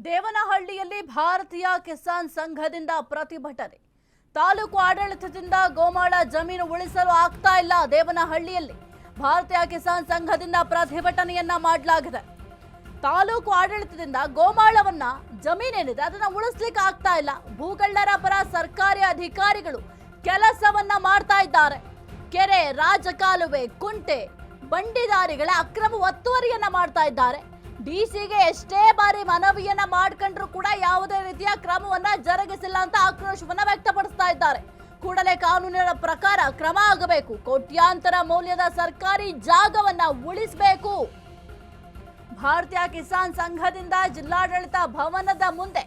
ದೇವನಹಳ್ಳಿಯಲ್ಲಿ ಭಾರತೀಯ ಕಿಸಾನ್ ಸಂಘದಿಂದ ಪ್ರತಿಭಟನೆ. ತಾಲೂಕು ಆಡಳಿತದಿಂದ ಗೋಮಾಳ ಜಮೀನು ಉಳಿಸಲು ಆಗ್ತಾ ಇಲ್ಲ. ದೇವನಹಳ್ಳಿಯಲ್ಲಿ ಭಾರತೀಯ ಕಿಸಾನ್ ಸಂಘದಿಂದ ಪ್ರತಿಭಟನೆಯನ್ನ ಮಾಡಲಾಗಿದೆ. ತಾಲೂಕು ಆಡಳಿತದಿಂದ ಗೋಮಾಳವನ್ನ ಜಮೀನೇನಿದೆ ಅದನ್ನ ಉಳಿಸ್ಲಿಕ್ಕೆ ಆಗ್ತಾ ಇಲ್ಲ. ಭೂಗಳ್ಳರ ಪರ ಸರ್ಕಾರಿ ಅಧಿಕಾರಿಗಳು ಕೆಲಸವನ್ನ ಮಾಡ್ತಾ ಇದ್ದಾರೆ. ಕೆರೆ, ರಾಜಕಾಲುವೆ, ಕುಂಟೆ, ಬಂಡಿದಾರಿಗಳ ಅಕ್ರಮ ಒತ್ತುವರಿಯನ್ನ ಮಾಡ್ತಾ ಇದ್ದಾರೆ. ಡಿಸಿಗೆ ಎಷ್ಟೇ ಬಾರಿ ಮನವಿಯನ್ನ ಮಾಡ್ಕೊಂಡ್ರು ಕೂಡ ಯಾವುದೇ ರೀತಿಯ ಕ್ರಮವನ್ನ ಜರುಗಿಸಿಲ್ಲ ಅಂತ ಆಕ್ರೋಶವನ್ನ ವ್ಯಕ್ತಪಡಿಸ್ತಾ ಇದ್ದಾರೆ. ಕೂಡಲೇ ಕಾನೂನಿನ ಪ್ರಕಾರ ಕ್ರಮ ಆಗಬೇಕು. ಕೋಟ್ಯಾಂತರ ಮೌಲ್ಯದ ಸರ್ಕಾರಿ ಜಾಗವನ್ನ ಉಳಿಸಬೇಕು. ಭಾರತೀಯ ಕಿಸಾನ್ ಸಂಘದಿಂದ ಜಿಲ್ಲಾಡಳಿತ ಭವನದ ಮುಂದೆ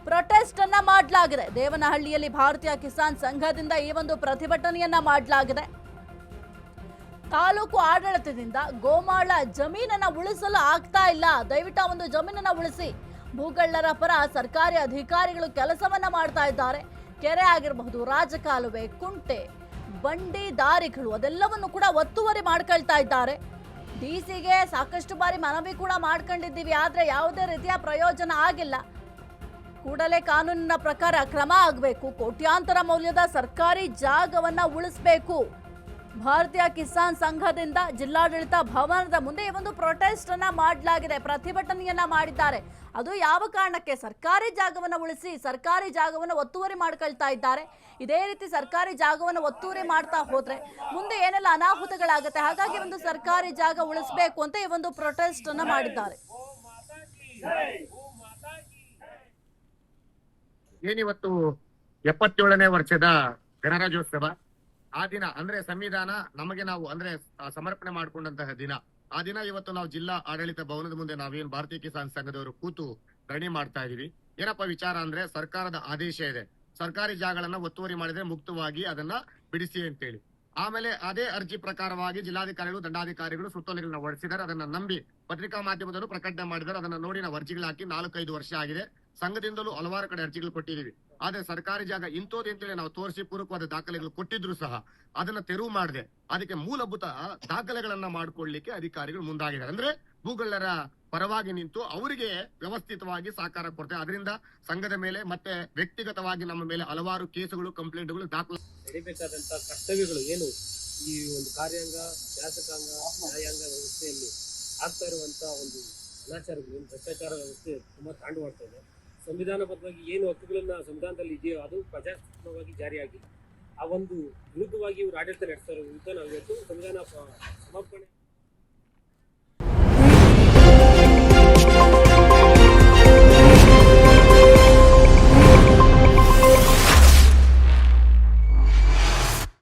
ಪ್ರೊಟೆಸ್ಟ್ ಅನ್ನ ಮಾಡಲಾಗಿದೆ. ದೇವನಹಳ್ಳಿಯಲ್ಲಿ ಭಾರತೀಯ ಕಿಸಾನ್ ಸಂಘದಿಂದ ಈ ಒಂದು ಪ್ರತಿಭಟನೆಯನ್ನ ಮಾಡಲಾಗಿದೆ. ತಾಲೂಕು ಆಡಳಿತದಿಂದ ಗೋಮಾಳ ಜಮೀನನ್ನ ಉಳಿಸಲು ಆಗ್ತಾ ಇಲ್ಲ. ದಯವಿಟ್ಟು ಆ ಒಂದು ಜಮೀನನ್ನ ಉಳಿಸಿ. ಭೂಗಳ್ಳರ ಪರ ಸರ್ಕಾರಿ ಅಧಿಕಾರಿಗಳು ಕೆಲಸವನ್ನ ಮಾಡ್ತಾ ಇದ್ದಾರೆ. ಕೆರೆ ಆಗಿರಬಹುದು, ರಾಜಕಾಲುವೆ, ಕುಂಟೆ, ಬಂಡಿ ದಾರಿಗಳು ಅದೆಲ್ಲವನ್ನು ಕೂಡ ಒತ್ತುವರಿ ಮಾಡ್ಕೊಳ್ತಾ ಇದ್ದಾರೆ. ಡಿಸಿಗೆ ಸಾಕಷ್ಟು ಬಾರಿ ಮನವಿ ಕೂಡ ಮಾಡ್ಕೊಂಡಿದ್ದೀವಿ, ಆದ್ರೆ ಯಾವುದೇ ರೀತಿಯ ಪ್ರಯೋಜನ ಆಗಿಲ್ಲ. ಕೂಡಲೇ ಕಾನೂನಿನ ಪ್ರಕಾರ ಕ್ರಮ ಆಗಬೇಕು. ಕೋಟ್ಯಾಂತರ ಮೌಲ್ಯದ ಸರ್ಕಾರಿ ಜಾಗವನ್ನ ಉಳಿಸಬೇಕು. ಭಾರತೀಯ ಕಿಸಾನ್ ಸಂಘದಿಂದ ಜಿಲ್ಲಾಡಳಿತ ಭವನದ ಮುಂದೆ ಈ ಒಂದು ಪ್ರೊಟೆಸ್ಟ್ ಅನ್ನ ಮಾಡಲಾಗಿದೆ. ಪ್ರತಿಭಟನೆಯನ್ನ ಮಾಡಿದ್ದಾರೆ. ಅದು ಯಾವ ಕಾರಣಕ್ಕೆ? ಸರ್ಕಾರಿ ಜಾಗವನ್ನು ಉಳಿಸಿ, ಸರ್ಕಾರಿ ಜಾಗವನ್ನು ಒತ್ತುವರಿ ಮಾಡ್ಕೊಳ್ತಾ ಇದ್ದಾರೆ. ಇದೇ ರೀತಿ ಸರ್ಕಾರಿ ಜಾಗವನ್ನು ಒತ್ತುವರಿ ಮಾಡ್ತಾ ಹೋದ್ರೆ ಮುಂದೆ ಏನೆಲ್ಲ ಅನಾಹುತಗಳಾಗುತ್ತೆ. ಹಾಗಾಗಿ ಒಂದು ಸರ್ಕಾರಿ ಜಾಗ ಉಳಿಸಬೇಕು ಅಂತ ಈ ಒಂದು ಪ್ರೊಟೆಸ್ಟ್ ಅನ್ನ ಮಾಡಿದ್ದಾರೆ. ಏನಿವತ್ತು 77ನೇ ವರ್ಷದ ಗಣರಾಜ್ಯೋತ್ಸವ ಆ ದಿನ ಅಂದ್ರೆ ಸಂವಿಧಾನ ನಮಗೆ ನಾವು ಅಂದ್ರೆ ಸಮರ್ಪಣೆ ಮಾಡಿಕೊಂಡಂತಹ ದಿನ. ಆ ದಿನ ಇವತ್ತು ನಾವು ಜಿಲ್ಲಾ ಆಡಳಿತ ಭವನದ ಮುಂದೆ ನಾವೇನ್ ಭಾರತೀಯ ಕಿಸಾನ್ ಸಂಘದವರು ಕೂತು ಧರಣಿ ಮಾಡ್ತಾ ಇದೀವಿ. ಏನಪ್ಪ ವಿಚಾರ ಅಂದ್ರೆ ಸರ್ಕಾರದ ಆದೇಶ ಇದೆ, ಸರ್ಕಾರಿ ಜಾಗಗಳನ್ನ ಒತ್ತುವರಿ ಮಾಡಿದ್ರೆ ಮುಕ್ತವಾಗಿ ಅದನ್ನ ಬಿಡಿಸಿ ಅಂತೇಳಿ. ಆಮೇಲೆ ಅದೇ ಅರ್ಜಿ ಪ್ರಕಾರವಾಗಿ ಜಿಲ್ಲಾಧಿಕಾರಿಗಳು, ದಂಡಾಧಿಕಾರಿಗಳು ಸುತ್ತೋಲೆಗಳನ್ನ ಹೊರಡಿಸಿದ್ದಾರೆ. ಅದನ್ನ ನಂಬಿ ಪತ್ರಿಕಾ ಮಾಧ್ಯಮದಲ್ಲೂ ಪ್ರಕಟಣೆ ಮಾಡಿದ್ದಾರೆ. ಅದನ್ನ ನೋಡಿ ನಾವು ಅರ್ಜಿಗಳು ಹಾಕಿ 4-5 ವರ್ಷ ಆಗಿದೆ. ಸಂಘದಿಂದಲೂ ಹಲವಾರು ಕಡೆ ಅರ್ಜಿಗಳು ಕೊಟ್ಟಿದೀವಿ. ಆದ್ರೆ ಸರ್ಕಾರಿ ಜಾಗ ಇಂಥದ್ದು ಅಂತೇಳಿ ನಾವು ತೋರಿಸಿ ಪೂರಕವಾದ ದಾಖಲೆಗಳು ಕೊಟ್ಟಿದ್ರು ಸಹ ಅದನ್ನ ತೆರವು ಮಾಡದೆ ಅದಕ್ಕೆ ಮೂಲಭೂತ ದಾಖಲೆಗಳನ್ನ ಮಾಡ್ಕೊಳ್ಳಿಕ್ಕೆ ಅಧಿಕಾರಿಗಳು ಮುಂದಾಗಿದ್ದಾರೆ. ಅಂದ್ರೆ ಭೂಗಳ್ಳರ ಪರವಾಗಿ ನಿಂತು ಅವರಿಗೆ ವ್ಯವಸ್ಥಿತವಾಗಿ ಸಹಕಾರ ಕೊಡ್ತಾರೆ. ಅದರಿಂದ ಸಂಘದ ಮೇಲೆ ಮತ್ತೆ ವ್ಯಕ್ತಿಗತವಾಗಿ ನಮ್ಮ ಮೇಲೆ ಹಲವಾರು ಕೇಸುಗಳು, ಕಂಪ್ಲೇಂಟ್ಗಳು ದಾಖಲೆ ನಡೀಬೇಕಾದಂತ ಕರ್ತವ್ಯಗಳು ಏನು ಈ ಒಂದು ಕಾರ್ಯಾಂಗ, ಶಾಸಕಾಂಗ, ನ್ಯಾಯಾಂಗ ವ್ಯವಸ್ಥೆಯಲ್ಲಿ ಆಗ್ತಾ ಇರುವಂತ ಒಂದು ಅನಾಚಾರಗಳು, ಭ್ರಷ್ಟಾಚಾರ ವ್ಯವಸ್ಥೆ ತುಂಬಾ ತಾಂಡವಾಡ್ತಾ ಇದೆ. ಸಂವಿಧಾನಬದ್ಧವಾಗಿ ಏನು ಹಕ್ಕುಗಳನ್ನ ಸಂವಿಧಾನದಲ್ಲಿ ಇದೆಯೋ ಅದು ಪ್ರಜಾಸ್ವಾಮ್ಯವಾಗಿ ಜಾರಿಯಾಗಿ ಆ ಒಂದು ವಿರುದ್ಧವಾಗಿ ಇವರು ಆಡಳಿತ ನಡೆಸ್ತಾ ಇರೋ ವಿರುದ್ಧ ನಾವು ಇವತ್ತು ಸಂವಿಧಾನ ಸಮರ್ಪಣೆ